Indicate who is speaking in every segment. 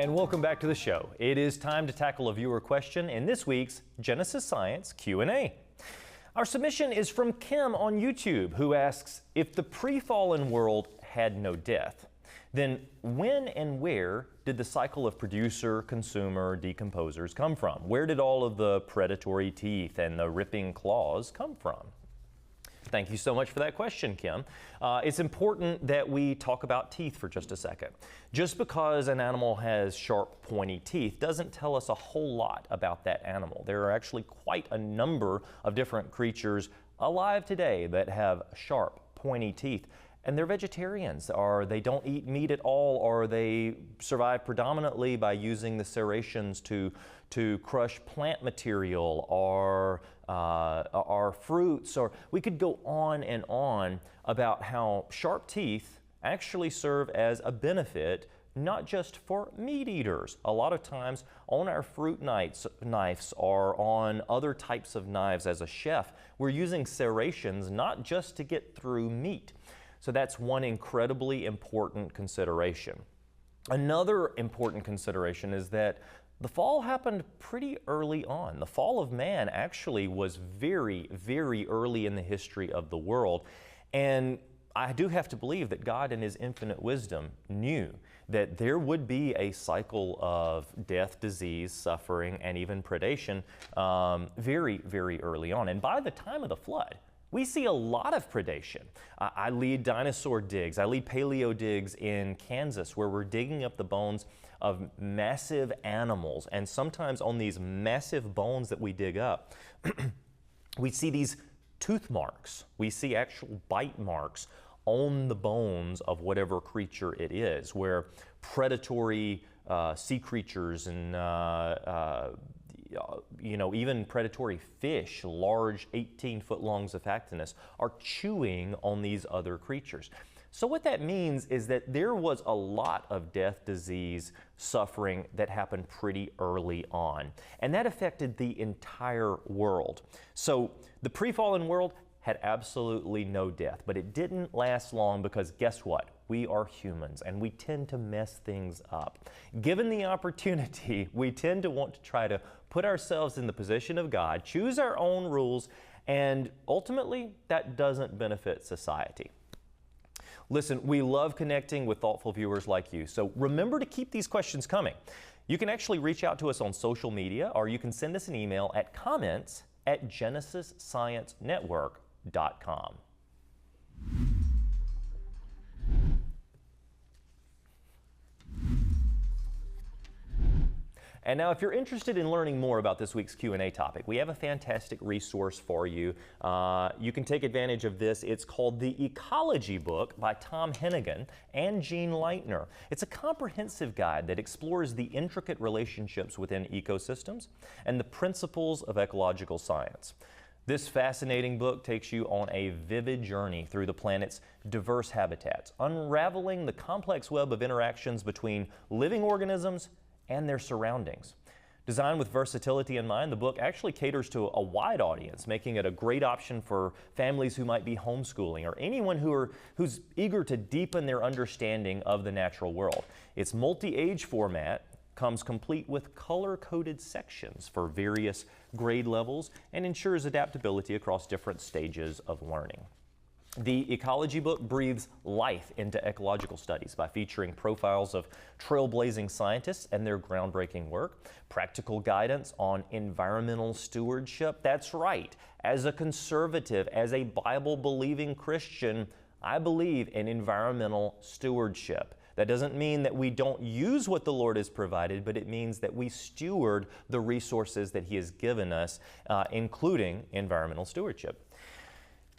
Speaker 1: And welcome back to the show. It is time to tackle a viewer question in this week's Genesis Science Q&A. Our submission is from Kim on YouTube, who asks, if the pre-fallen world had no death, then when and where did the cycle of producer, consumer, decomposers come from? Where did all of the predatory teeth and the ripping claws come from? Thank you so much for that question, Kim. It's important that we talk about teeth for just a second. Just because an animal has sharp, pointy teeth doesn't tell us a whole lot about that animal. There are actually quite a number of different creatures alive today that have sharp, pointy teeth. And they're vegetarians, or they don't eat meat at all, or they survive predominantly by using the serrations to crush plant material or fruits. Or we could go on and on about how sharp teeth actually serve as a benefit, not just for meat eaters. A lot of times on our fruit knives or on other types of knives as a chef, we're using serrations not just to get through meat. So that's one incredibly important consideration. Another important consideration is that the fall happened pretty early on. The fall of man actually was very, very early in the history of the world. And I do have to believe that God in His infinite wisdom knew that there would be a cycle of death, disease, suffering, and even predation very, very early on. And by the time of the flood, we see a lot of predation. I lead dinosaur digs. I lead paleo digs in Kansas, where we're digging up the bones of massive animals. And sometimes on these massive bones that we dig up, we see these tooth marks. We see actual bite marks on the bones of whatever creature it is, where predatory sea creatures and even predatory fish, large 18-foot long Zophaectinus, are chewing on these other creatures. So what that means is that there was a lot of death, disease, suffering that happened pretty early on. And that affected the entire world. So the pre-fallen world had absolutely no death, but it didn't last long because guess what? We are humans and we tend to mess things up. Given the opportunity, we tend to want to try to put ourselves in the position of God, choose our own rules, and ultimately that doesn't benefit society. Listen, we love connecting with thoughtful viewers like you, so remember to keep these questions coming. You can actually reach out to us on social media, or you can send us an email at comments@genesissciencenetwork.com. And now if you're interested in learning more about this week's Q&A topic, we have a fantastic resource for you. You can take advantage of this. It's called The Ecology Book by Tom Hennigan and Gene Leitner. It's a comprehensive guide that explores the intricate relationships within ecosystems and the principles of ecological science. This fascinating book takes you on a vivid journey through the planet's diverse habitats, unraveling the complex web of interactions between living organisms and their surroundings. Designed with versatility in mind, the book actually caters to a wide audience, making it a great option for families who might be homeschooling or anyone who's eager to deepen their understanding of the natural world. Its multi-age format comes complete with color-coded sections for various grade levels and ensures adaptability across different stages of learning. The Ecology Book breathes life into ecological studies by featuring profiles of trailblazing scientists and their groundbreaking work, practical guidance on environmental stewardship. That's right. As a conservative, as a Bible-believing Christian, I believe in environmental stewardship. That doesn't mean that we don't use what the Lord has provided, but it means that we steward the resources that He has given us, including environmental stewardship.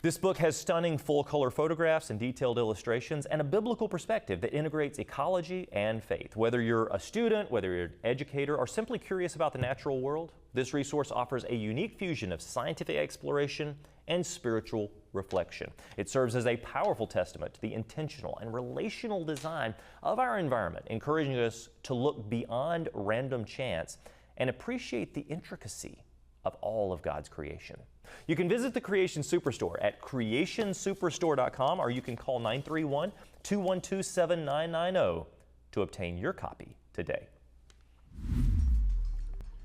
Speaker 1: This book has stunning full-color photographs and detailed illustrations and a biblical perspective that integrates ecology and faith. Whether you're a student, whether you're an educator, or simply curious about the natural world, this resource offers a unique fusion of scientific exploration and spiritual reflection. It serves as a powerful testament to the intentional and relational design of our environment, encouraging us to look beyond random chance and appreciate the intricacy of all of God's creation. You can visit the Creation Superstore at creationsuperstore.com, or you can call 931-212-7990 to obtain your copy today.